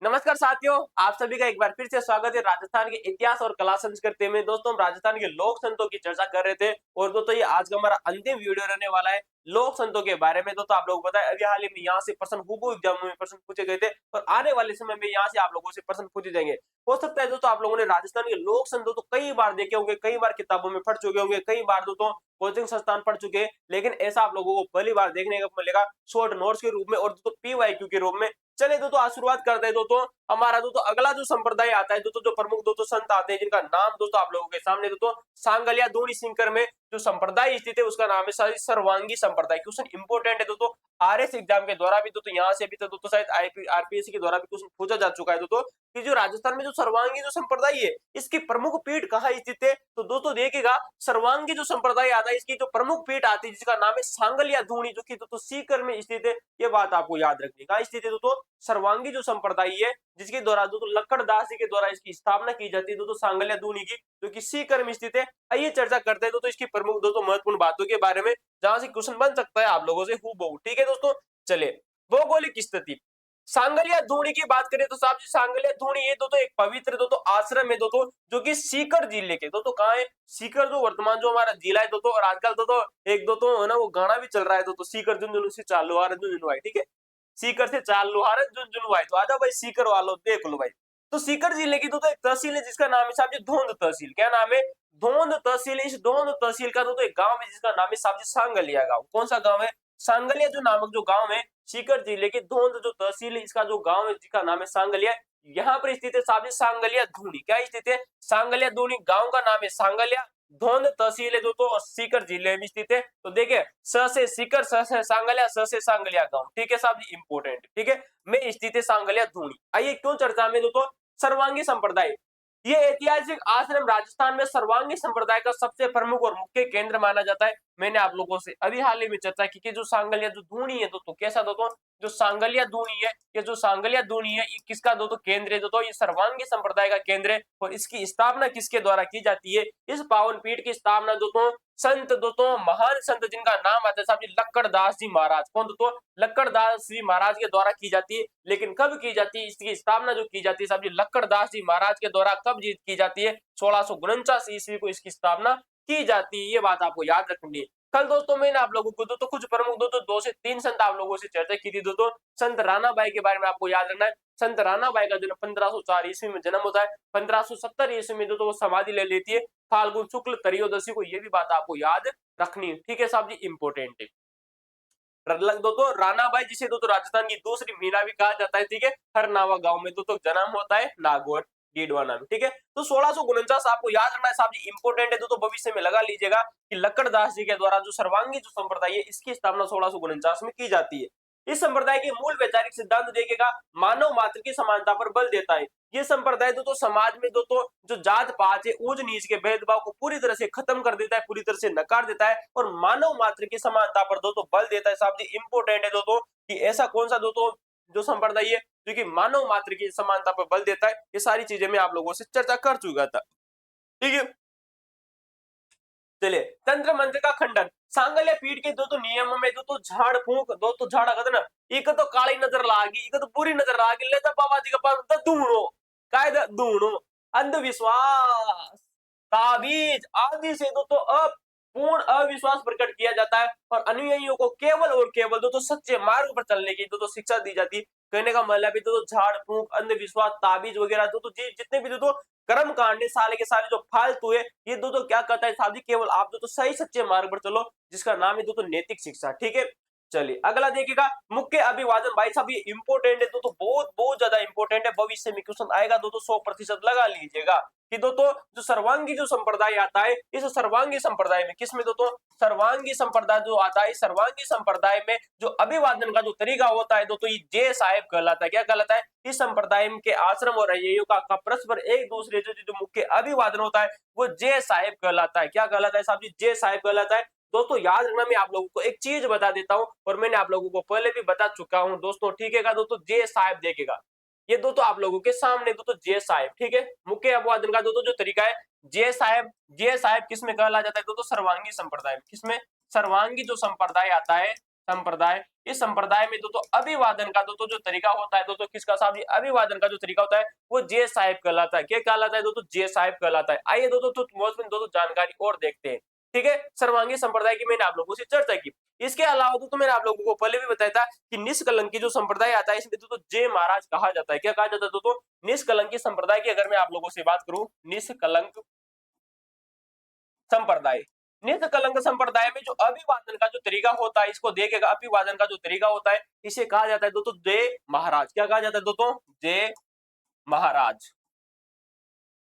नमस्कार साथियों, आप सभी का एक बार फिर से स्वागत है राजस्थान के इतिहास और कला संस्कृति में। दोस्तों, हम राजस्थान के लोक संतों की चर्चा कर रहे थे और दोस्तों ये आज का हमारा अंतिम वीडियो रहने वाला है लोक संतों के बारे में। दोस्तों, आप लोगों को पता है अभी हाल ही में यहाँ से प्रश्न हूबहू एग्जाम में प्रश्न पूछे गए थे और आने वाले समय में यहाँ से आप लोगों से प्रश्न पूछे जाएंगे। हो सकता है दोस्तों आप लोगों ने राजस्थान के लोक संतों तो कई बार देखे होंगे, कई बार किताबों में पढ़ चुके होंगे, कई बार दोस्तों कोचिंग संस्थान पढ़ चुके हैं, लेकिन ऐसा आप लोगों को पहली बार देखने को मिलेगा शॉर्ट नोट्स के रूप में और दोस्तों पीवाईक्यू के रूप में। चलिए दोस्तों आज शुरुआत करते हैं। दोस्तों हमारा दोस्तों अगला जो संप्रदाय आता है, दोस्तों जो प्रमुख दोस्तों संत आते हैं जिनका नाम दोस्तों आप लोगों के सामने दोस्तों सांगलिया दूनी सिंकर में जो संप्रदाय स्थित है उसका नाम है सर्वांगी संप्रदाय। क्वेश्चन इंपोर्टेंट है दोस्तों, आरएस एग्जाम के द्वारा भी दोस्तों यहाँ से भी तो दोस्तों शायद आरपीएससी के द्वारा भी क्वेश्चन पूछा जा चुका है दोस्तों कि जो राजस्थान में जो सर्वांगी जो संप्रदाय है इसकी प्रमुख पीठ कहाँ स्थित है। तो दोस्तों देखिएगा सर्वांगी जो संप्रदाय आता है इसकी जो प्रमुख पीठ आती है जिसका नाम है सांगलिया धूनी जो कि दोस्तों सीकर में स्थित है। ये बात आपको याद रखनी है। कहाँ स्थित है दोस्तों? सर्वांगी जो संप्रदाय है जिसके द्वारा दोस्तों लक्कड़दास जी के द्वारा इसकी स्थापना की जाती है दोस्तों सांगलिया धूनी की, जो कि सीकर में स्थित है। आइए चर्चा करते हैं दोस्तों इसकी प्रमुख दोस्तों महत्वपूर्ण बातों के बारे में जहां से क्वेश्चन बन सकता है आप लोगों से हूबहू। ठीक है दोस्तों, चलिए भौगोलिक स्थिति सांगलिया धूनी की बात करें तो साहब जी सांगलिया धूनी ये दोस्तों एक पवित्र दोस्तों आश्रम है दोस्तों जो कि सीकर जिले के दोस्तों कहाँ है? सीकर जो वर्तमान जो हमारा जिला है दोस्तों, और आजकल दोस्तों एक दोस्तों है ना वो गाना भी चल रहा है दोस्तों सीकर झुंझुनू से चालू आ रहा झुंझुनू। ठीक है, सीकर से चालू आ रहा झुंझुनू तो आजा भाई सीकर वालों देख लो भाई। तो सीकर जिले की दोस्तों एक तहसील है जिसका नाम है साहब जी धोंद तहसील। क्या नाम है? धोंद तहसील। इस धोंद तहसील का दोस्तों एक गांव है जिसका नाम है साहब जी सांगलिया गांव। कौन सा गांव है? सांगलिया जो नामक जो गांव है सीकर जिले के धोंद जो तहसील है इसका जो गांव है जिसका नाम है सांगलिया, यहाँ पर स्थित है साहब जी सांगलिया धूनी। क्या स्थित है? सांगलिया धूनी। गांव का नाम है सांगलिया, धोंद तहसील है दोस्तों और सीकर जिले में स्थित है। तो देखिए स से सीकर, स से सांगलिया, स से सांगलिया गांव। ठीक है साहब जी, इंपोर्टेंट। ठीक है, में स्थित है सांगलिया धूनी। आइए क्यों चर्चा में दोस्तों सर्वांगी संप्रदाय। ये ऐतिहासिक आश्रम राजस्थान में सर्वांगी संप्रदाय का सबसे प्रमुख और मुख्य केंद्र माना जाता है। मैंने आप लोगों से अभी हाल ही में चर्चा की कि जो सांगलिया जो धूनी है दोस्तों कैसा दोस्तों जो सांगलिया धूनी है, ये जो सांगलिया धूनी है ये किसका दोस्तों केंद्र है? दोस्तों ये सर्वांगी संप्रदाय का केंद्र है। और इसकी स्थापना किसके द्वारा की जाती है? इस पावन पीठ की स्थापना दोस्तों संत दोस्तों महान संत जिनका नाम आता है साहब जी लक्कड़दास जी महाराज। कौन दोस्तों? लक्कड़दास जी महाराज के द्वारा की जाती है। लेकिन कब की जाती है? इसकी स्थापना जो की जाती है साहब जी लक्कड़दास जी महाराज के द्वारा कब की जाती है? 1649 ईस्वी को इसकी स्थापना की जाती है। ये बात आपको याद रखनी है। कल दोस्तों मैंने आप लोगों को दोस्तों कुछ प्रमुख दोस्तों 2 से 3 संत आप लोगों से चर्चा की थी दोस्तों। संत राणाबाई के बारे में आपको याद रखना है। संत राणाबाई का जन्म 1504 ईस्वी में जन्म होता है। 1570 ईस्वी में दोस्तों वो समाधि ले लेती है फाल्गुन शुक्ल त्रयोदशी को। ये भी बात आपको याद रखनी है। ठीक है साहब जी, इंपोर्टेंट है। दोस्तों राणाबाई जिसे दोस्तों राजस्थान की दूसरी मीना भी कहा जाता है। ठीक है, हरनावा गांव में दोस्तों जन्म होता है नागौर डीडवाना में। ठीक है, तो 1649 आपको याद रखना है साहब जी, इंपोर्टेंट है दोस्तों भविष्य में लगा लीजिएगा कि लक्कड़दास जी के द्वारा जो सर्वांगी जो संप्रदाय है इसकी स्थापना 1649 में की जाती है। इस संप्रदाय के मूल वैचारिक सिद्धांत देखेगा मानव मात्र की समानता पर बल देता है। ये संप्रदाय दोस्तों समाज में दोस्तों जो जात पात है ऊंच नीच के भेदभाव को पूरी तरह से खत्म कर देता है, पूरी तरह से नकार देता है और मानव मात्र की समानता पर दोस्तों बल देता है। साहब जी इंपोर्टेंट है दोस्तों कि ऐसा कौन सा दोस्तों जो संप्रदाय है जो कि मानव मात्र की समानता पर बल देता है। ये सारी चीजें मैं आप लोगों से चर्चा कर चुका था। ठीक है, चलिए तंत्र मंत्र का खंडन। सांगलिया पीठ के दोस्तों नियमों में दोस्तों झाड़ फूंक दोस्तों झाड़ कहते ना एक तो काली नजर लागी, एक तो बुरी नजर लागी, ले तो बाबा जी का पास दूणो कायदा दूणो अंधविश्वास ताबीज आदि से दोस्तों पूर्ण अविश्वास प्रकट किया जाता है और अनुयायियों को केवल और केवल दोस्तों सच्चे मार्ग पर चलने की दोस्तों शिक्षा दी जाती है। कहने का मतलब है दोस्तों झाड़ फूंक अंधविश्वास ताबीज वगैरह दोस्तों जितने भी दोस्तों कर्म कांड साले के सारे जो फालतू है ये दोस्तों क्या कहता है साहब जी केवल आप दोस्तों सही सच्चे मार्ग पर चलो जिसका नाम है दोस्तों नैतिक शिक्षा। ठीक है, चलिए अगला देखिएगा मुख्य अभिवादन। भाई साहब ये इंपोर्टेंट है दोस्तों, बहुत बहुत ज्यादा इंपोर्टेंट है, भविष्य में क्वेश्चन आएगा दोस्तों 100% लगा लीजिएगा कि दोस्तों जो सर्वांगी जो संप्रदाय आता है इस सर्वांगी संप्रदाय में किसमें दोस्तों सर्वांगी संप्रदाय जो आता है सर्वांगी संप्रदाय में जो अभिवादन का जो तरीका होता है दोस्तों ये जय साहेब कहलाता है। क्या कहलाता है? इस संप्रदाय के आश्रम और रैयियों का परस्पर एक दूसरे जो मुख्य अभिवादन होता है वो जय साहेब कहलाता है। क्या कहलाता है साहब जी? जय साहेब कहलाता है। दोस्तों याद रखना मैं आप लोगों को एक चीज बता देता हूं और मैंने आप लोगों को पहले भी बता चुका हूं दोस्तों। ठीक है दोस्तों, जय साहेब देखेगा ये दोस्तों आप लोगों के सामने दोस्तों जय साहेब। ठीक है, मुख्य अभिवादन का दोस्तों जो तरीका है जय साहेब। जय साहेब किसमें कहला जाता है दोस्तों सर्वांगी संप्रदाय में। किसमें? सर्वांगी जो संप्रदाय आता है संप्रदाय। इस संप्रदाय में दोस्तों अभिवादन का दोस्तों जो तरीका होता है दोस्तों किसका साहब जी, अभिवादन का जो तरीका होता है वो जे साहिब कहलाता है। क्या कहलाता है दोस्तों, जे साहिब कहलाता है। आइए दोस्तों मौसम दोस्तों जानकारी और देखते हैं। ठीक है, सर्वांगी संप्रदाय की मैंने आप लोगों से चर्चा की। इसके अलावा दोस्तों मैंने आप लोगों को पहले भी बताया था कि निष्कलंकी जो संप्रदाय आता है इसमें दोस्तों जे महाराज कहा जाता है। क्या कहा जाता है दोस्तों, निष्कलंकी संप्रदाय की अगर मैं आप लोगों से बात करूं, निष्कलंक संप्रदाय। निष्कलंक संप्रदाय में जो अभिवादन का जो तरीका होता है, इसको देखेगा, अभिवादन का जो तरीका होता है इसे कहा जाता है दोस्तों जय महाराज। क्या कहा जाता है दोस्तों, जय महाराज।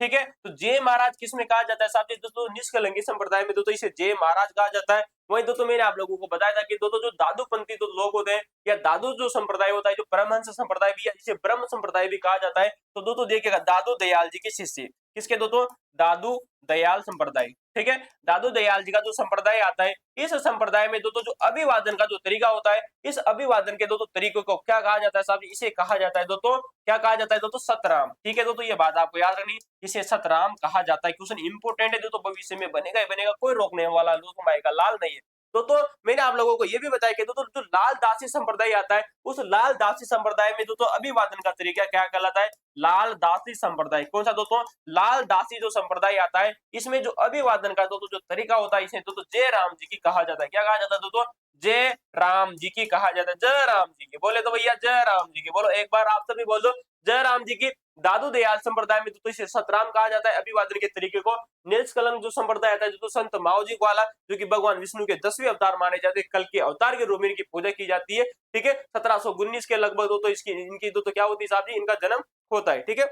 ठीक है, तो जय महाराज किसमें कहा जाता है साहब जी, दोस्तों निष्कलंकी संप्रदाय में दोस्तों इसे जय महाराज कहा जाता है। वही दोस्तों मैंने आप लोगों को बताया था कि दोस्तों जो दादूपंथी तो लोग होते हैं या दादू जो संप्रदाय होता है, जो परमहंस संप्रदाय भी है, इसे ब्रह्म संप्रदाय भी कहा जाता है। तो दोस्तों देखिएगा, दादू दयाल जी के शिष्य, किसके दोस्तों, दादू दयाल संप्रदाय। ठीक है, दादू दयाल जी का जो संप्रदाय आता है, इस संप्रदाय में दोस्तों जो अभिवादन का जो तरीका होता है, इस अभिवादन के दोस्तों तरीकों को क्या कहा जाता है साहब जी, इसे कहा जाता है दोस्तों, क्या कहा जाता है दोस्तों, सतराम। ठीक है दोस्तों, ये बात आपको याद रखनी, इसे सतराम कहा जाता है। क्वेश्चन इंपोर्टेंट है दोस्तों, भविष्य में बनेगा ही बनेगा, कोई रोकने वाला दोस्तों माइका लाल नहीं है। तो मैंने आप लोगों को ये भी बताया कि दोस्तों जो लाल दासी संप्रदाय आता है, उस लाल दासी संप्रदाय में दोस्तों अभिवादन का तरीका क्या कहलाता है, लाल दासी संप्रदाय। कौन सा दोस्तों, लाल दासी जो संप्रदाय आता है, इसमें जो अभिवादन का दोस्तों जो तरीका होता है, इसे दोस्तों जय राम जी की कहा जाता है। क्या कहा जाता है दोस्तों, जय राम जी की कहा जाता है। जय राम जी की बोले तो भैया जय राम जी की बोलो, एक बार आप सभी बोल दो जय राम जी की। दादू दयाल संप्रदाय में दोस्तों इसे सतराम कहा जाता है अभिवादन के तरीके को। निष्कलंक जो संप्रदाय आता है जो तो संत माओ जी वाला, जो कि भगवान विष्णु के 10वें अवतार माने जाते हैं, कल के अवतार के रूप में इनकी पूजा की जाती है। ठीक है, 1719 के लगभग दोस्तों इसकी इनकी दोस्तों क्या होती है साहब जी, इनका जन्म होता है। ठीक है,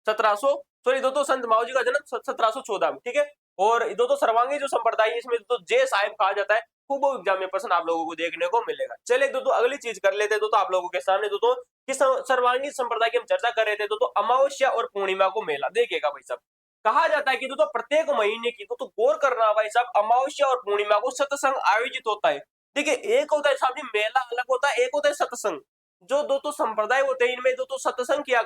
1700 सॉरी दोस्तों संत माओ जी का जन्म 1714 में। ठीक है, और दोस्तों सर्वांगी जो संप्रदाय है इसमें दोस्तों जय साहिब कहा जाता है। खूब एग्जाम में प्रश्न आप लोगों को देखने को मिलेगा। चलिए दोस्तों अगली चीज कर लेते हैं दोस्तों आप लोगों के सामने दोस्तों कि सर्वांगी संप्रदाय की हम चर्चा कर रहे थे दोस्तों अमावस्या और पूर्णिमा को मेला। देखिएगा भाई साहब, कहा जाता है कि दोस्तों प्रत्येक महीने की दोस्तों गौर करना भाई साहब, अमावस्या और पूर्णिमा को सत्संग आयोजित होता है। देखिए, एक होता है साहब जी मेला अलग होता है, एक होता है सत्संग। जो दोस्तों संप्रदाय होते हैं इनमें दोस्तों सत्संग किया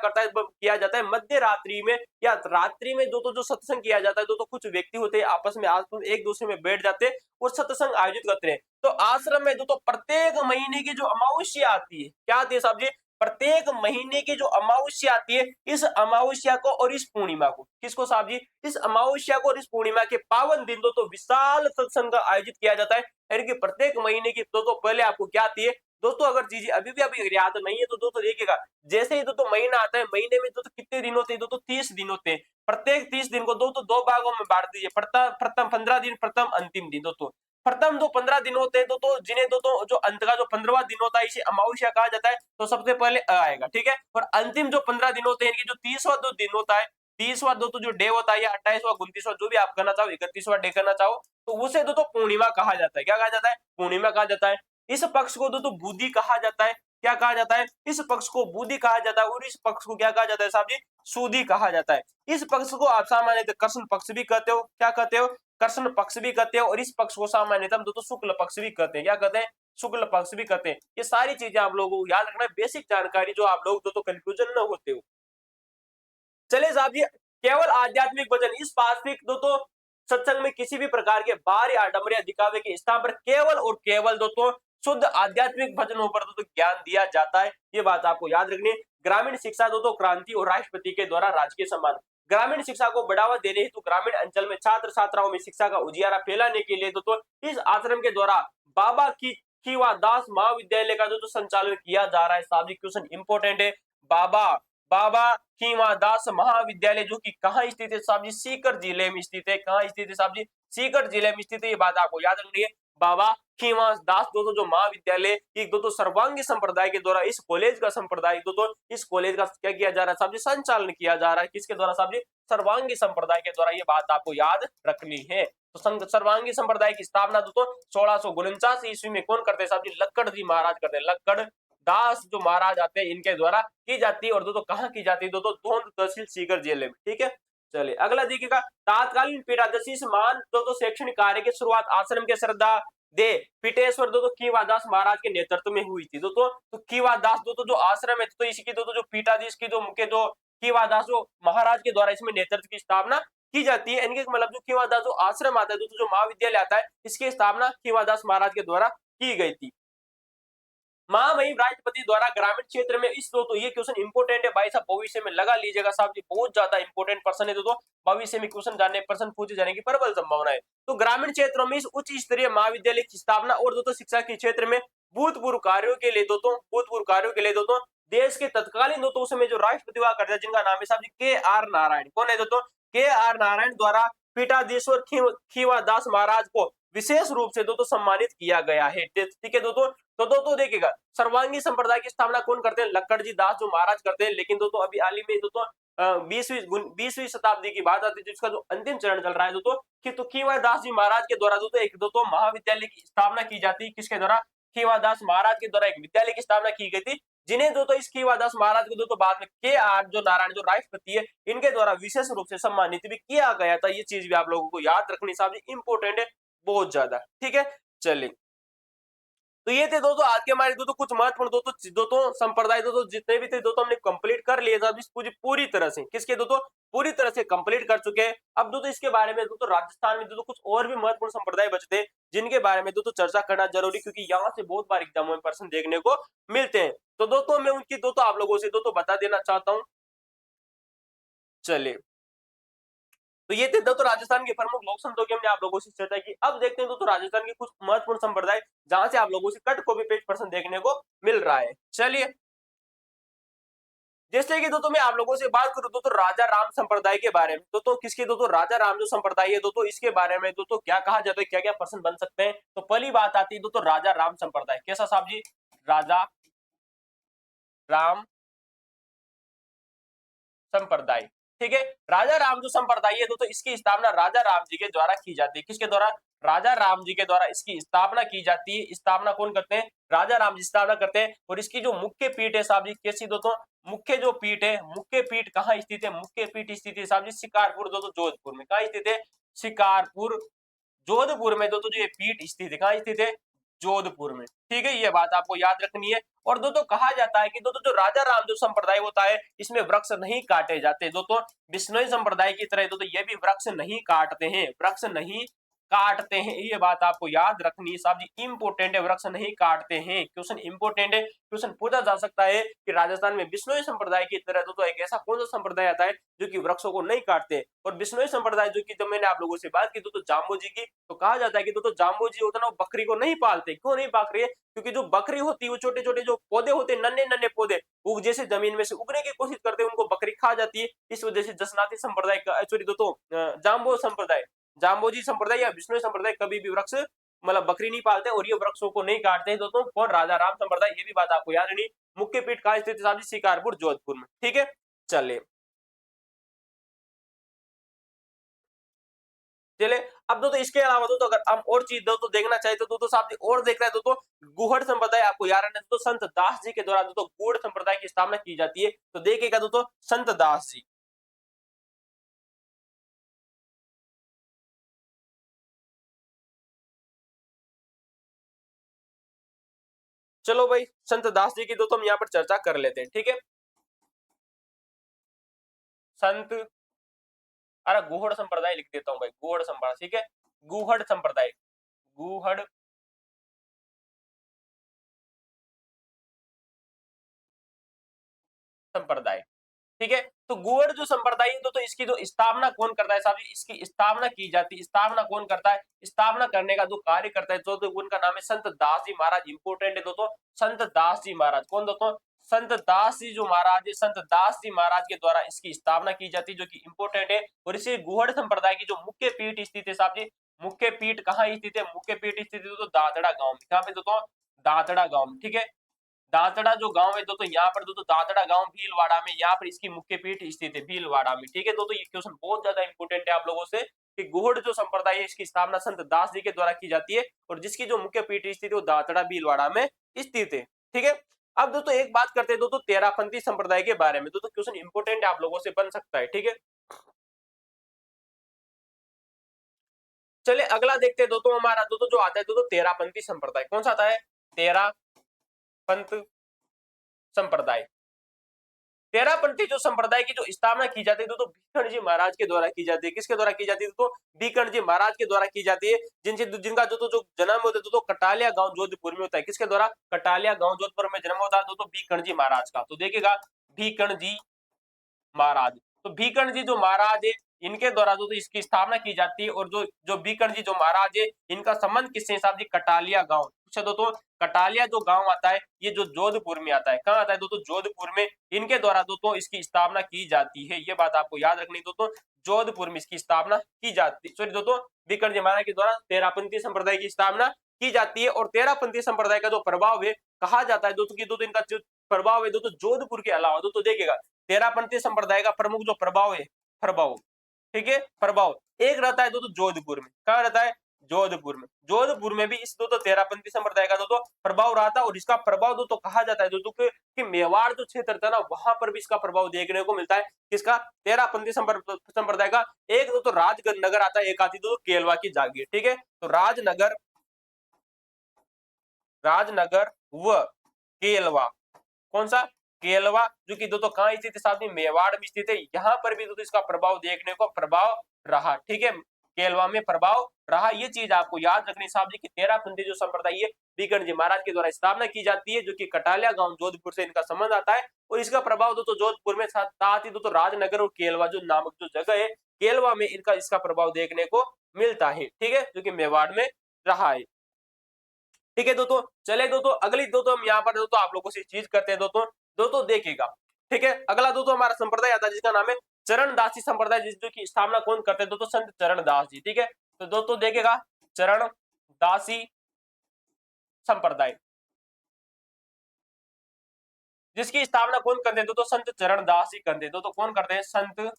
जाता है मध्य रात्रि में या रात्रि में। दोस्तों जो सत्संग किया जाता है दोस्तों कुछ व्यक्ति होते हैं आपस में एक दूसरे में बैठ जाते हैं और सत्संग आयोजित करते हैं। तो आश्रम में दोस्तों प्रत्येक महीने की जो अमावस्या आती है, क्या आती है साहब जी, प्रत्येक महीने की जो अमावस्या आती है, इस अमावस्या को और इस पूर्णिमा को, किसको साहब जी, इस अमावस्या को और इस पूर्णिमा के पावन दिन दोस्तों विशाल सत्संग आयोजित किया जाता है। यानी कि प्रत्येक महीने की दोस्तों पहले आपको क्या आती है दोस्तों, अगर चीजें अभी भी अभी याद नहीं है तो दोस्तों देखिएगा, जैसे ही दोस्तों महीना आता है, महीने में दोस्तों कितने दिन होते हैं दोस्तों, 30 दिन होते हैं। प्रत्येक 30 दिन को दोस्तों दो भागों में बांट दीजिए, प्रथम 15 दिन, प्रथम अंतिम दिन। दोस्तों प्रथम जो 15 दिन होते हैं दोस्तों, जिन्हें दोस्तों जो अंत का जो 15वां दिन होता है इसे अमावस्या कहा जाता है। तो सबसे पहले आएगा। ठीक है, और अंतिम जो 15 दिन होते हैं इनकी जो 30वां जो दिन होता है, 30वां दोस्तों जो डे होता है या 28वां 29वां जो भी आप करना चाहो, 31वां डे करना चाहो, तो उसे दोस्तों पूर्णिमा कहा जाता है। क्या कहा जाता है, पूर्णिमा कहा जाता है। इस पक्ष को दोस्तों बुद्धि कहा जाता है। क्या कहा जाता है, इस पक्ष को बुद्धि कहा जाता है और इस पक्ष को क्या कहा जाता है साहब जी, सूदी कहा जाता है। इस पक्ष को आप सामान्यतः कृष्ण पक्ष भी कहते हो। क्या कहते हो, कृष्ण पक्ष भी कहते हो। और इस पक्ष को सामान्यतः दोस्तों शुक्ल पक्ष भी कहते हैं। क्या कहते हैं, शुक्ल पक्ष भी कहते हैं। ये सारी चीजें आप लोगों को याद रखना है, बेसिक जानकारी जो आप लोग दोस्तों कंफ्यूजन न होते हो। चलिए साहब जी, केवल आध्यात्मिक भजन, इस पार्श्विक दोस्तों सत्संग में किसी भी प्रकार के बाहरी आडंबर या दिखावे के स्थान पर केवल और केवल दोस्तों शुद्ध आध्यात्मिक भजनों पर दोस्तों ज्ञान दिया जाता है। ये बात आपको याद रखनी है। ग्रामीण शिक्षा दोस्तों क्रांति और राष्ट्रपति के द्वारा राजकीय सम्मान। ग्रामीण शिक्षा को बढ़ावा देने हेतु ग्रामीण अंचल में छात्र छात्राओं में शिक्षा का उजियारा फैलाने के लिए दोस्तों इस आश्रम के द्वारा बाबा की खीवा दास महाविद्यालय का दोस्तों संचालन किया जा रहा है। साहब जी क्वेश्चन इंपोर्टेंट है। बाबा खीवा दास महाविद्यालय जो कि कहाँ स्थित है साहब जी, सीकर जिले में स्थित है। कहाँ स्थित है साहब जी, सीकर जिले में स्थित है। ये बात आपको याद रखनी है। बाबा खीवा दास दोस्तों जो महाविद्यालय एक दोस्तों सर्वांगी संप्रदाय के द्वारा इस कॉलेज का संप्रदाय दोस्तों इस कॉलेज का क्या किया जा रहा है साहब जी, संचालन किया जा रहा है। किसके द्वारा साहब जी, सर्वांगी संप्रदाय के द्वारा। ये बात आपको याद रखनी है। तो सर्वांगी संप्रदाय की स्थापना दोस्तों 1649 ईस्वी में कौन करते हैं साहब जी, लक्कड़ जी महाराज करते हैं। लक्कड़ दास जो महाराज आते हैं इनके द्वारा की जाती है। और दोस्तों कहाँ की जाती है दोस्तों, धोंध तहसील सीकर जिले में। ठीक है, चलिए अगला देखिएगा। तात्कालीन पीठाधीश मान दोस्तों शैक्षणिक कार्य की शुरुआत आश्रम के श्रद्धा दे पीटेश्वर दोस्तों खीवादास महाराज के नेतृत्व में हुई थी। दोस्तों तो खीवादास दोस्तों जो आश्रम है तो इसकी दोस्तों जो पीठाधीश की जो मुख्य जो खीवादास जो महाराज के द्वारा इसमें नेतृत्व की स्थापना की जाती है। इनके मतलब जो खीवादास जो आश्रम आता है दोस्तों, जो महाविद्यालय आता है, इसकी स्थापना खीवादास महाराज के द्वारा की गई थी। महामहिम राष्ट्रपति द्वारा ग्रामीण क्षेत्र में इस दोस्तों ये क्वेश्चन इंपोर्टेंट है भाई साहब, भविष्य में लगा लीजिएगा साहब जी, बहुत ज्यादा इंपोर्टेंट प्रश्न है दोस्तों, भविष्य में क्वेश्चन जानने प्रश्न पूछे जाने की प्रबल संभावना है। तो ग्रामीण क्षेत्रों में इस उच्च स्तरीय महाविद्यालय की स्थापना और दोस्तों शिक्षा के क्षेत्र में भूतपूर्व कार्यों के लिए दोस्तों देश के तत्कालीन दोस्तों उस समय जो राष्ट्रपति हुआ करते जिनका नाम है साहब जी के आर नारायण, कौन है दोस्तों, के आर नारायण द्वारा पीठाधीश्वर खीवादास महाराज को विशेष रूप से दोस्तों सम्मानित किया गया है। ठीक है दोस्तों, तो दोस्तों देखिएगा सर्वांगी संप्रदाय की स्थापना कौन करते हैं, लक्कड़जी दास जो महाराज करते हैं। लेकिन दोस्तों अभी हाल ही में दोस्तों 20वीं शताब्दी की बात आती है जिसका जो अंतिम चरण चल रहा है दोस्तों कि तो खीवादास जी महाराज के द्वारा दोस्तों एक दोस्तों महाविद्यालय की स्थापना की जाती है। किसके द्वारा, खीवादास महाराज के द्वारा एक विद्यालय की स्थापना की गई थी, जिन्हें दोस्तों इस खीवादास महाराज को दोस्तों बाद में के आर जो नारायण जो राष्ट्रपति है इनके द्वारा विशेष रूप से सम्मानित भी किया गया था। ये चीज भी आप लोगों को याद रखनी साहब जी, इंपोर्टेंट है बहुत ज्यादा। ठीक है, चलिए तो ये थे दोस्तों आज के हमारे दोस्तों कुछ महत्वपूर्ण दोस्तों संप्रदाय दोस्तों जितने भी थे दोस्तों हमने कंप्लीट कर लिए था पूरी तरह से, किसके दोस्तों पूरी तरह से कंप्लीट कर चुके हैं। अब दोस्तों इसके बारे में दोस्तों राजस्थान में दोस्तों कुछ और भी महत्वपूर्ण संप्रदाय बचते हैं जिनके बारे में दोस्तों चर्चा करना जरूरी, क्योंकि यहाँ से बहुत बार एग्जामों में प्रश्न देखने को मिलते हैं। तो दोस्तों मैं उनकी दोस्तों आप लोगों से दोस्तों बता देना चाहता हूँ। चलिए तो ये थे दोस्तों राजस्थान के प्रमुख लोक संतों की हमने आप लोगों से चर्चा की। अब देखते हैं दोस्तों राजस्थान के कुछ महत्वपूर्ण संप्रदाय जहां से आप लोगों से कट कॉपी पेस्ट प्रश्न देखने को मिल रहा है। चलिए जैसे कि दोस्तों मैं आप लोगों से बात करूं दोस्तों राजा राम संप्रदाय के बारे में, दोस्तों किसके दोस्तों राजा राम जो संप्रदाय है दोस्तों इसके बारे में दोस्तों क्या कहा जाता है, क्या क्या प्रश्न बन सकते हैं। तो पहली बात आती है दोस्तों राजा राम संप्रदाय, कैसा साहब जी, राजा राम संप्रदाय। ठीक है, राजा राम जो संप्रदाय है दोस्तों इसकी स्थापना राजा राम जी के द्वारा की जाती है। किसके द्वारा, राजा राम जी के द्वारा इसकी स्थापना की जाती है। स्थापना कौन करते हैं, राजा राम जी स्थापना करते हैं। और इसकी जो मुख्य पीठ है साहब जी कैसी दोस्तों, मुख्य जो पीठ है, मुख्य पीठ कहाँ स्थित है, मुख्य पीठ स्थित है साहब जी शिकारपुर दोस्तों जोधपुर में। कहाँ स्थित है, शिकारपुर जोधपुर में दोस्तों जो ये पीठ स्थित है, कहाँ स्थित है, जोधपुर में। ठीक है, ये बात आपको याद रखनी है। और दोस्तों कहा जाता है कि दोस्तों जो राजा राम जो संप्रदाय होता है इसमें वृक्ष नहीं काटे जाते दोस्तों, बिश्नोई संप्रदाय की तरह दोस्तों ये भी वृक्ष नहीं काटते हैं, वृक्ष नहीं काटते हैं, ये बात आपको याद रखनी है साहब जी, इंपोर्टेंट है, वृक्ष नहीं काटते हैं। क्वेश्चन इंपोर्टेंट है, क्वेश्चन पूछा जा सकता है कि राजस्थान में बिश्नोई संप्रदाय की तरह दोस्तों एक ऐसा कौन सा संप्रदाय आता है जो कि वृक्षों को नहीं काटते। और बिश्नोई संप्रदाय जो कि जब मैंने आप लोगों से बात की दोस्तों जाम्बू जी की, तो कहा जाता है कि दोस्तों जाम्बू जी होता है ना वो बकरी को नहीं पालते। क्यों नहीं पाल रही है, क्योंकि जो बकरी होती है वो छोटे छोटे जो पौधे होते हैं, नन्हे नन्हे पौधे उग जैसे जमीन में से उगने की कोशिश करते हैं, उनको बकरी खा जाती है। इस वजह से जसनाती संप्रदाय का सॉरी दोस्तों जाम्बो संप्रदाय, जाम्बोजी संप्रदाय या बिश्नोई संप्रदाय कभी भी वृक्ष मतलब बकरी नहीं पालते और ये वृक्षों को नहीं काटते हैं दोस्तों। और राजा राम संप्रदाय ये भी बात आपको याद रखनी, मुख्य पीठ कहाँ स्थित है, शिकारपुर जोधपुर में। ठीक है, चलिए चले अब दोस्तों इसके अलावा दोस्तों अगर हम और चीज दोस्तों देखना चाहे तो दोस्तों साहब जी और देख रहे हैं दोस्तों गुहड़ संप्रदाय, आपको याद रखना दोस्तों संत दास जी के द्वारा दोस्तों गुहड़ संप्रदाय की स्थापना की जाती है। तो देखिएगा दोस्तों संत दास जी, चलो भाई संत दास जी की दोस्तों हम यहाँ पर चर्चा कर लेते हैं। ठीक है, संत अरे गुहड़ संप्रदाय लिख देता हूँ भाई, गुहड़ संप्रदाय। ठीक है, गुहड़ संप्रदाय, गुहड़ संप्रदाय। ठीक है, तो गुहड़ जो संप्रदाय है तो इसकी जो स्थापना कौन करता है साहब जी, इसकी स्थापना की जाती है। स्थापना कौन करता है, स्थापना करने का जो कार्य करता है तो उनका नाम है संत दास जी महाराज। इंपोर्टेंट है दोस्तों, संत दास जी महाराज। कौन दोस्तों, संत दास जी जो महाराज है, संत दास जी महाराज के द्वारा इसकी स्थापना की जाती है, जो कि इंपोर्टेंट है। और इसी गुहड़ संप्रदाय की जो मुख्य पीठ स्थित है साहब जी, मुख्य पीठ कहाँ स्थित है, मुख्य पीठ स्थित है तो दादड़ा गांव में। कहाँ पे दोस्तों, दादड़ा गांव में। ठीक है, दांतड़ा जो गांव है दोस्तों यहाँ पर दोस्तों दांतड़ा गांव भीलवाड़ा में, यहाँ पर इसकी मुख्य पीठ स्थित है भीलवाड़ा में। ठीक है दोस्तों, ये क्वेश्चन बहुत ज्यादा इंपोर्टेंट है आप लोगों से कि गुहड़ जो संप्रदाय है इसकी स्थापना संत दास जी के द्वारा की जाती है और जिसकी जो मुख्य पीठ स्थित है वो दांतड़ा भीलवाड़ा में स्थित है। ठीक है, अब दोस्तों एक बात करते हैं दोस्तों तेरापंथी संप्रदाय के बारे में, दोस्तों क्वेश्चन इंपोर्टेंट आप लोगों से बन सकता है। ठीक है, चलिए अगला देखते हैं दोस्तों हमारा दोस्तों जो आता है दोस्तों तेरापंथी संप्रदाय। कौन सा आता है, तेरा पंथ संप्रदाय। तेरहपंथी जो संप्रदाय की जो स्थापना की जाती है तो भीखंड जी महाराज के द्वारा की जाती है। किसके द्वारा की जाती है? तो भीखंड जी महाराज के द्वारा की जाती है, जिनका जो जन्म होता है तो कटालिया गांव जोधपुर में होता है। किसके द्वारा? कटालिया गांव जोधपुर में जन्म होता है तो भीखंड जी महाराज का। तो देखिएगा भीखंड जी महाराज, तो भीखंड जी जो महाराज है इनके द्वारा जो इसकी स्थापना की जाती है। और जो जो भीखंड जी जो महाराज है इनका संबंध किससे? साहब जी कटालिया गांव। अच्छा दोस्तों, कटालिया जो गांव आता है ये जो जोधपुर में आता है। कहाँ आता है दोस्तों? जोधपुर में। इनके द्वारा दोस्तों इसकी स्थापना की जाती है, ये बात आपको याद रखनी दोस्तों, जोधपुर में इसकी स्थापना की जाती है। सॉरी दोस्तों, भीखंड जी महाराज के द्वारा तेरहपंथी संप्रदाय की स्थापना की जाती है। और तेरहपंथी संप्रदाय का जो प्रभाव है कहा जाता है दोस्तों की दोस्तों इनका जो प्रभाव है दोस्तों जोधपुर के अलावा दोस्तों देखिएगा तेरहपंथी संप्रदाय का प्रमुख जो प्रभाव है, प्रभाव, ठीक है, प्रभाव एक रहता है दोस्तों जोधपुर में। कहाँ रहता है? जोधपुर में। जोधपुर में भी इस दोस्तों तेरहपंथी संप्रदाय का दोस्तों प्रभाव रहा था। और इसका प्रभाव दोस्तों कहा जाता है दोस्तों कि मेवाड़ जो क्षेत्र था ना वहां पर भी इसका प्रभाव देखने को मिलता है। किसका? तेरहपंथी संप्रदाय का। एक दोस्तों राजनगर आता है, एक आती दोस्तों केलवा की जागीर। ठीक है, तो राजनगर, राजनगर व केलवा, कौन सा? केलवा, जो कि दोस्तों कहां स्थित है? साथ में मेवाड़ में स्थित है। यहां पर भी दोस्तों इसका प्रभाव देखने को प्रभाव रहा। ठीक है, केलवा में प्रभाव रहा। ये चीज आपको याद रखनी साहब जी की तेरहपंथी जो संप्रदाय है भीखंड जी महाराज के द्वारा स्थापना की जाती है, जो कि कटालिया गांव जोधपुर से इनका संबंध आता है। और इसका प्रभाव दोस्तों जोधपुर में साथ ही दोस्तों राजनगर और केलवा जो नामक जो जगह है केलवा में इनका इसका प्रभाव देखने को मिलता है। ठीक है, जो कि मेवाड़ में रहा है। ठीक है दोस्तों, चले दोस्तों अगली दोस्तों हम यहाँ पर दोस्तों आप लोगों से चीज करते हैं दोस्तों। दोस्तों देखिएगा, ठीक है, अगला दोस्तों हमारा संप्रदाय आता है जिसका नाम है चरणदासी संप्रदाय, जिसकी की स्थापना कौन करते हैं दोस्तों? संत चरणदास जी। ठीक है, तो दोस्तों देखिएगा चरणदासी संप्रदाय जिसकी स्थापना कौन करते हैं दोस्तों? संत चरणदास जी करते हैं। दोस्तों कौन करते हैं? संत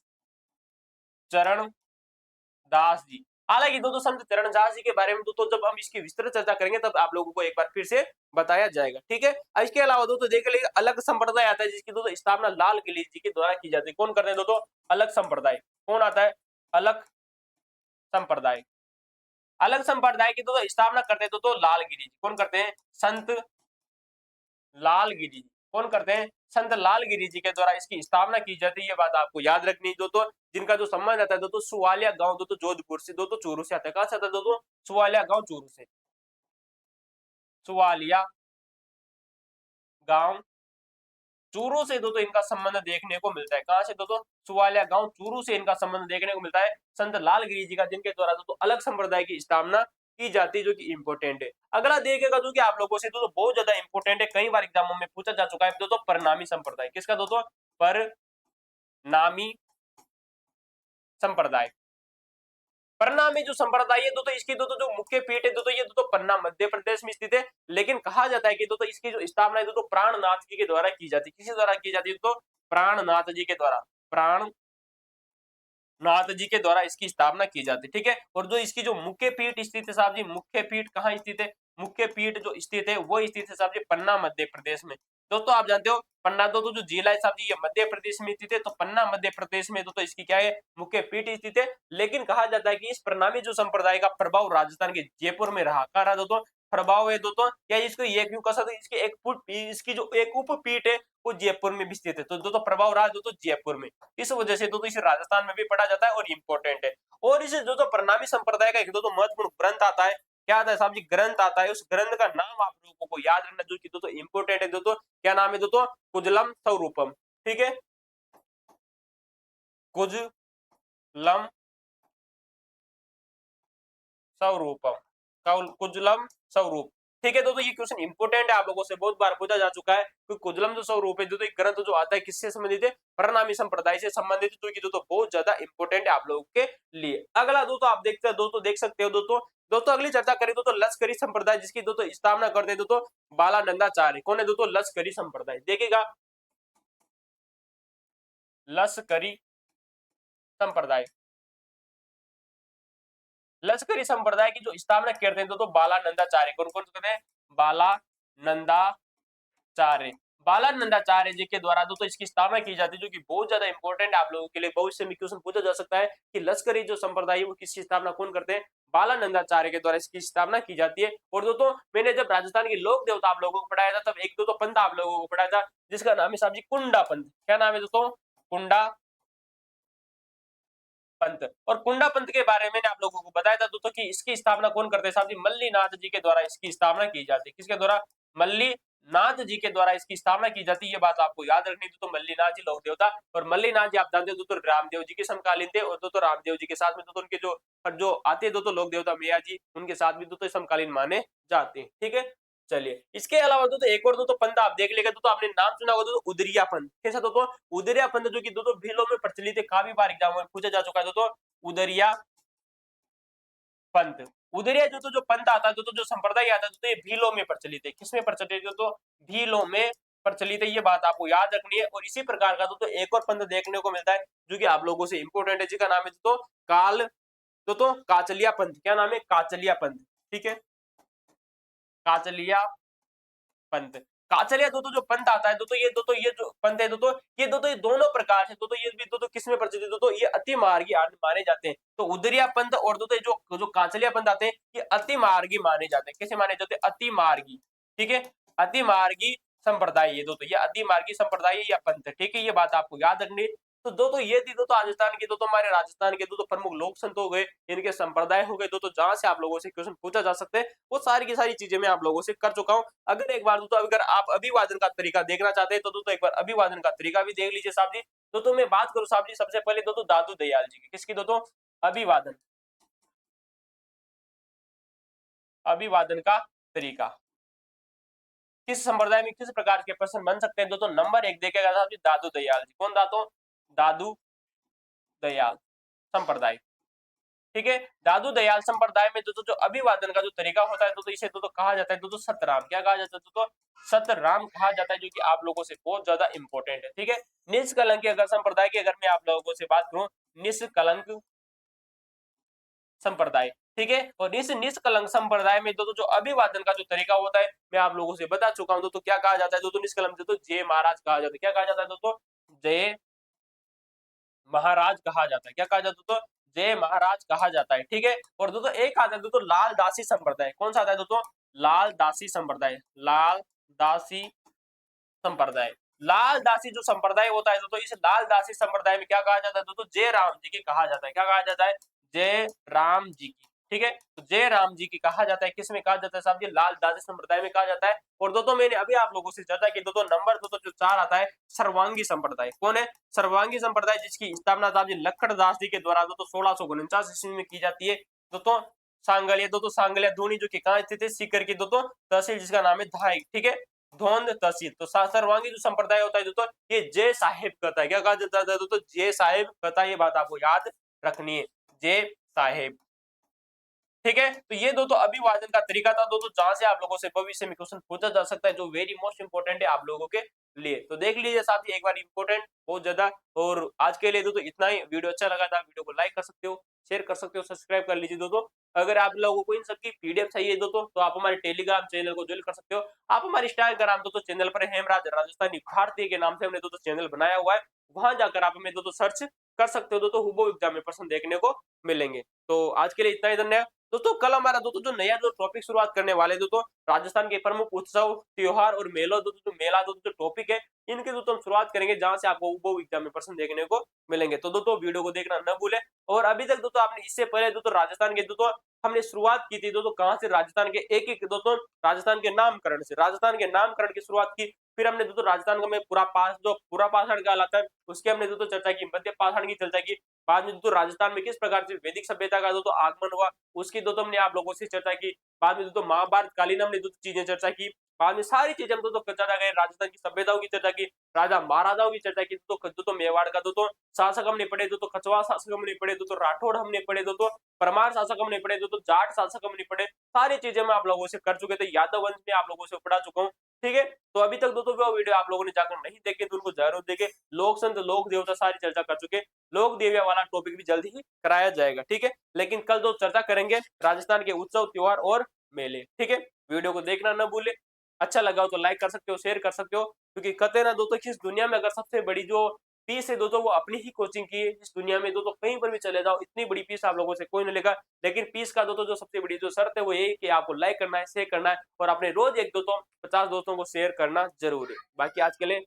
चरणदास जी। हालांकि दोस्तों संत चरणदास जी के बारे में दोस्तों जब हम इसकी विस्तृत चर्चा करेंगे तब आप लोगों को एक बार फिर से बताया जाएगा। ठीक है, इसके अलावा दोस्तों देख लीजिए अलग संप्रदाय आता है जिसकी दोस्तों स्थापना लाल किले जी के द्वारा की जाती है। कौन करते हैं दोस्तों? अलग संप्रदाय। कौन आता है? अलग संप्रदाय। अलग संप्रदाय की दोस्तों स्थापना करते हैं दोस्तों लालगिरी जी। कौन करते हैं? संत लालगिरी जी। कौन करते हैं? संत लालगिरी जी के द्वारा इसकी स्थापना की जाती है। ये बात आपको याद रखनी है दोस्तों, जिनका जो संबंध आता है दोस्तों सुवालिया गांव दोस्तों जोधपुर से, दोस्तों चूरू से आता है। कहां से आता है दोस्तों? सुवालिया गांव चूरू से। सुवालिया गांव चूरू से दोस्तों इनका संबंध देखने को मिलता है। कहां से दोस्तों? सुवालिया गांव चूरू से इनका संबंध देखने को मिलता है संत लालगिरी जी का, जिनके द्वारा दोस्तों अलग संप्रदाय की स्थापना की जाती है, जो कि इंपोर्टेंट है। अगला देखिएगा जो कि आप लोगों से दोस्तों बहुत ज्यादा इंपोर्टेंट है, कई बार एग्जामों में पूछा जा चुका है दोस्तों, परिणामी संप्रदाय। किसका दोस्तों? परिणामी संप्रदाय। पन्ना में जो संप्रदाय है दोस्तों इसकी दोस्तों जो मुख्य पीठ है दोस्तों ये दोस्तों पन्ना मध्य प्रदेश में स्थित है। लेकिन कहा जाता है कि दोस्तों इसकी जो स्थापना है दोस्तों प्राणनाथ जी के द्वारा की जाती है। किसी द्वारा की जाती है दोस्तों? प्राणनाथ जी के द्वारा। प्राणनाथ जी के द्वारा इसकी स्थापना की जाती है। ठीक है, और जो इसकी जो मुख्य पीठ स्थित है साहब जी, मुख्य पीठ कहाँ स्थित है? मुख्य पीठ जो स्थित है वो स्थित है साहब जी पन्ना मध्य प्रदेश में। दोस्तों आप जानते हो पन्ना दोस्तों जो जिला है साहब जी ये मध्य प्रदेश में स्थित है, तो पन्ना मध्य प्रदेश में दोस्तों इसकी क्या है? मुख्य पीठ स्थित है। लेकिन कहा जाता है कि इस प्रणामी जो संप्रदाय का प्रभाव राजस्थान के जयपुर में रहा। कहा रहा दोस्तों? प्रभाव है दोस्तों, क्या इसको ये क्यों कह सकते? इसकी इसकी जो एक उपपीठ है वो जयपुर में भी स्थित है। तो दोस्तों प्रभाव रहा दोस्तों जयपुर में, इस वजह से दोस्तों इसे राजस्थान में भी पढ़ा जाता है और इम्पोर्टेंट है। और इसे दोस्तों प्रणामी संप्रदाय का एक दोस्तों महत्वपूर्ण ग्रंथ आता है। क्या आता है साहब जी? ग्रंथ आता है। उस ग्रंथ का नाम आप लोगों को याद रखना जो कि दोस्तों इंपोर्टेंट है दोस्तों। क्या नाम है दोस्तों? कुजलम स्वरूपम। ठीक है, कुजलम स्वरूपम, कुजलम स्वरूप। ठीक है दोस्तों, ये क्वेश्चन इंपोर्टेंट है, आप लोगों से बहुत बार पूछा जा चुका है कि कुजलम जो स्वरूप है दोस्तों ग्रंथ जो आता है किससे संबंधित है? परिणामी संप्रदाय से संबंधित, जो कि दोस्तों बहुत ज्यादा इंपोर्टेंट है आप लोगों के लिए। अगला दोस्तों आप देखते हैं दोस्तों, देख सकते हो दोस्तों, दोस्तों अगली चर्चा करें दोस्तों लश्करी संप्रदाय, जिसकी दोस्तों स्थापना करते हैं दोस्तों बालानंदाचार्य। कौन है दोस्तों? लश्करी संप्रदाय। देखिएगा लश्करी संप्रदाय, लश्करी संप्रदाय की जो स्थापना करते हैं दोस्तों बालानंदाचार्य। कौन कौन करते हैं? बालानंदाचार्य। बालानंदाचार्य जी के द्वारा दोस्तों इसकी स्थापना की जाती है, जो कि बहुत ज्यादा इंपॉर्टेंट है आप लोगों के लिए। भविष्य में क्वेश्चन पूछा जा सकता है कि लश्करी जो संप्रदाय है वो किसकी स्थापना कौन करते हैं, बालानंदाचार्य के द्वारा इसकी स्थापना की जाती है। और दोस्तों मैंने जब राजस्थान के लोक देवता आप लोगों को पढ़ाया था, तब एक दो पंथ आप लोगों को पढ़ाया था जिसका नाम है साहब जी कुंडा पंथ। क्या नाम है दोस्तों, कुंडा पंथ। और कुंडा पंथ के बारे में मैंने आप लोगों को बताया था दोस्तों कि इसकी स्थापना कौन करते हैं साहब जी, मल्लीनाथ जी के द्वारा इसकी स्थापना की जाती है। किसके द्वारा, मल्लीनाथ जी के द्वारा इसकी स्थापना की जाती है। ये बात आपको याद रखनी थी। तो मल्लीनाथ जी लोक देवता, और मल्लीनाथ जी आप जानते हो दोस्तों रामदेव जी के समकालीन थे, और दोस्तों रामदेव जी के साथ में दोस्तों उनके जो जो आते हैं दोस्तों लोक देवता मैया जी, उनके साथ भी दोस्तों समकालीन माने जाते हैं। ठीक है, चलिए इसके अलावा दोस्तों एक और दोस्तों पंथ आप देख लेगा, दोस्तों आपने नाम सुना होगा दोस्तों उदरिया पंथ। कैसा दोस्तों, उदरिया पंथ, जो कि दोस्तों भीलों में प्रचलित है, काफी बार एग्जाम में पूछा जा चुका है दोस्तों, उदरिया पंथ। उदरिया जो पंथ आता है दोस्तों, जो संप्रदाय आता है दोस्तों, ये भीलों में प्रचलित है। किसमें प्रचलित है दोस्तों, भीलों में प्रचलित है। ये बात आपको याद रखनी है। और इसी प्रकार का दोस्तों एक और पंथ देखने को मिलता है जो कि आप लोगों से इंपोर्टेंट है, जिसका नाम है दोस्तों काचलिया पंथ। क्या नाम है, काचलिया पंथ। ठीक है, काचलिया पंथ। काचलिया दोस्तों जो पंथ आता है दोस्तों, ये जो पंथ है दोस्तों, ये दोनों प्रकार से दोस्तों, ये भी दोस्तों किसमें प्रचलित है दोस्तों, ये अति मार्गी माने जाते हैं। तो उदरिया पंथ और दोस्तों जो काचलिया पंथ आते हैं, ये अति मार्गी माने जाते हैं। कैसे माने जाते हैं, अति मार्गी। ठीक है, अति मार्गी संप्रदाय, ये दोस्तों ये अति मार्गी संप्रदाय या पंथ। ठीक है, ये बात आपको याद रखनी है। तो दोस्तों ये थी दोस्तों राजस्थान की, दोस्तों हमारे राजस्थान के दोस्तों प्रमुख लोक संत हो गए, इनके संप्रदाय हो गए दोस्तों, जहां से आप लोगों से क्वेश्चन पूछा जा सकते हैं, वो सारी की सारी चीजें मैं आप लोगों से कर चुका हूं। अगर एक बार दोस्तों अगर आप अभिवादन का तरीका देखना चाहते हैं तो दोस्तों एक बार अभिवादन का तरीका भी देख लीजिए साहब जी। दोस्तों मैं बात करूं साहब जी, सबसे पहले दोस्तों दादू दयाल जी की, किसकी दोस्तों, अभिवादन, अभिवादन का तरीका। किस संप्रदाय में किस प्रकार के प्रश्न बन सकते हैं दोस्तों, नंबर एक देखेगा साहब जी दादू दयाल जी। कौन दादू, दादू दयाल संप्रदाय। ठीक है, दादू दयाल संप्रदाय में दोस्तों जो अभिवादन का जो तरीका होता है दोस्तों, इसे दोस्तों कहा जाता है दोस्तों सतराम। क्या कहा जाता है दोस्तों, सतराम कहा जाता है, जो कि आप लोगों से बहुत ज्यादा इंपॉर्टेंट है। ठीक है, निष्कलंक अगर संप्रदाय की अगर मैं आप लोगों से बात करूं, निष्कलंक संप्रदाय। ठीक है, और इस निष्कलंक संप्रदाय में दोस्तों जो अभिवादन का जो तरीका होता है, मैं आप लोगों से बता चुका हूं दोस्तों। क्या कहा जाता है दोस्तों, निष्कलंक दोस्तों जय महाराज कहा जाता है। क्या कहा जाता है दोस्तों, जय महाराज कहा जाता है। क्या कहा जाता है दोस्तों, जय महाराज कहा जाता है। ठीक है, और दोस्तों एक आता है दोस्तों लाल दासी संप्रदाय। कौन सा आता है दोस्तों, लाल दासी संप्रदाय, लाल दासी संप्रदाय। लाल दासी जो संप्रदाय होता है दोस्तों, इस लाल दासी संप्रदाय में क्या कहा जाता है दोस्तों, जय राम जी की कहा जाता है। क्या कहा जाता है, जय राम जी की। ठीक है, तो जय राम जी की कहा जाता है। किस में कहा जाता है साहब जी, लाल दासी संप्रदाय में कहा जाता है। और दोस्तों मैंने अभी आप लोगों से चर्चा की दोस्तों, नंबर दोस्तों जो 4 आता है सर्वांगी संप्रदाय। कौन है, सर्वांगी संप्रदाय, जिसकी स्थापना साहब जी लखन दास जी के द्वारा दोस्तों 1649 ईस्वी में की जाती है। दोस्तों सांगलिया, दोस्तों सांगलिया धोनी जो कि कहाँ स्थित है, सीकर की दोस्तों तहसील, जिसका नाम है धाई। ठीक है, धोंद तहसील। तो सर्वांगी जो संप्रदाय होता है दोस्तों, ये जय साहेब कहता है। क्या कहा जाता है दोस्तों, जय साहेब कहता है। ये बात आपको याद रखनी है, जय साहेब। ठीक है, तो ये दोस्तों अभिवादन का तरीका था दोस्तों, जहां से आप लोगों से भविष्य में क्वेश्चन पूछा जा सकता है, जो वेरी मोस्ट इंपोर्टेंट है आप लोगों के लिए। तो देख लीजिए साथ ही एक बार, इंपोर्टेंट बहुत ज्यादा। और आज के लिए दोस्तों इतना ही। वीडियो अच्छा लगा था, वीडियो को लाइक कर सकते हो, शेयर कर सकते हो, सब्सक्राइब कर लीजिए दोस्तों। अगर आप लोगों को इन सबकी पीडीएफ चाहिए दोस्तों, तो आप हमारे टेलीग्राम चैनल को ज्वाइन कर सकते हो। आप हमारे इंस्टाग्राम दोस्तों चैनल पर हेमराज राजस्थानी भारतीय के नाम से हमने दोस्तों चैनल बनाया हुआ है, वहां जाकर आप हमें दोस्तों सर्च कर सकते हो दोस्तों, हुबहू एग्जाम में प्रश्न देखने को मिलेंगे। तो आज के लिए इतना ही, धन्यवाद दोस्तों। कल हमारा दोस्तों जो नया जो टॉपिक शुरुआत करने वाले दोस्तों, राजस्थान के प्रमुख उत्सव, त्योहार और मेलों दोस्तों, जो मेला दोस्तों जो टॉपिक है, इनके दोस्तों हम शुरुआत करेंगे, जहां से आपको वो एग्जाम में प्रश्न देखने को मिलेंगे। तो दोस्तों वीडियो को देखना न भूलें। और अभी तक दोस्तों आपने इससे पहले दोस्तों राजस्थान के दोस्तों हमने शुरुआत की थी दोस्तों, कहां से, राजस्थान के एक दोस्तों राजस्थान के नामकरण से, राजस्थान के नामकरण की शुरुआत की। फिर हमने दोस्तों राजस्थान का में पूरा पाषाण कहलाता है, उसकी हमने दोस्तों चर्चा की, मध्य पाषाण की चर्चा की। बाद में दोस्तों राजस्थान में किस प्रकार से वैदिक सभ्यता का दोस्तों आगमन हुआ, उसकी दोस्तों हमने आप लोगों से चर्चा की। बाद में दोस्तों महाभारत कालीन हमने दोस्तों चीजें चर्चा की। बाद में सारी चीजें हम दोस्तों चर्चा करें, राजस्थान की सभ्यताओं की चर्चा की, राजा महाराजाओं की चर्चा की। दोस्तों मेवाड़ का दोस्तों शासक हमने पढ़े, दोस्तों कछवा शासक हमने पढ़े, दोस्तों राठौड़ हमने पढ़े, दोस्तों परमार शासक हमने पढ़े, दोस्तों जाट शासक हमने पढ़े। सारी चीजें मैं आप लोगों से कर चुके थे, यादव वंश में आप लोगों से पढ़ा चुका हूँ। ठीक है, तो अभी तक दोस्तों वो वीडियो आप लोगों ने जाकर नहीं देखे तो उनको जरूर देखे। लोक संत लोक देवता सारी चर्चा कर चुके, लोक देविया वाला टॉपिक भी जल्दी ही कराया जाएगा। ठीक है, लेकिन कल दोस्त चर्चा करेंगे राजस्थान के उत्सव, त्योहार और मेले। ठीक है, वीडियो को देखना न भूले। अच्छा लगा हो तो लाइक कर सकते हो, शेयर कर सकते हो। क्योंकि कहते हैं ना दोस्तों कि इस दुनिया में अगर सबसे बड़ी जो फीस है दोस्तों वो अपनी ही कोचिंग की है। इस दुनिया में दोस्तों कहीं पर भी चले जाओ इतनी बड़ी फीस आप लोगों से कोई नहीं लेगा। लेकिन फीस का दोस्तों जो सबसे बड़ी जो शर्त है वो यही कि आपको लाइक करना है, शेयर करना है और अपने रोज एक दोस्तों 50 दोस्तों को शेयर करना जरूर है। बाकी आज के लिए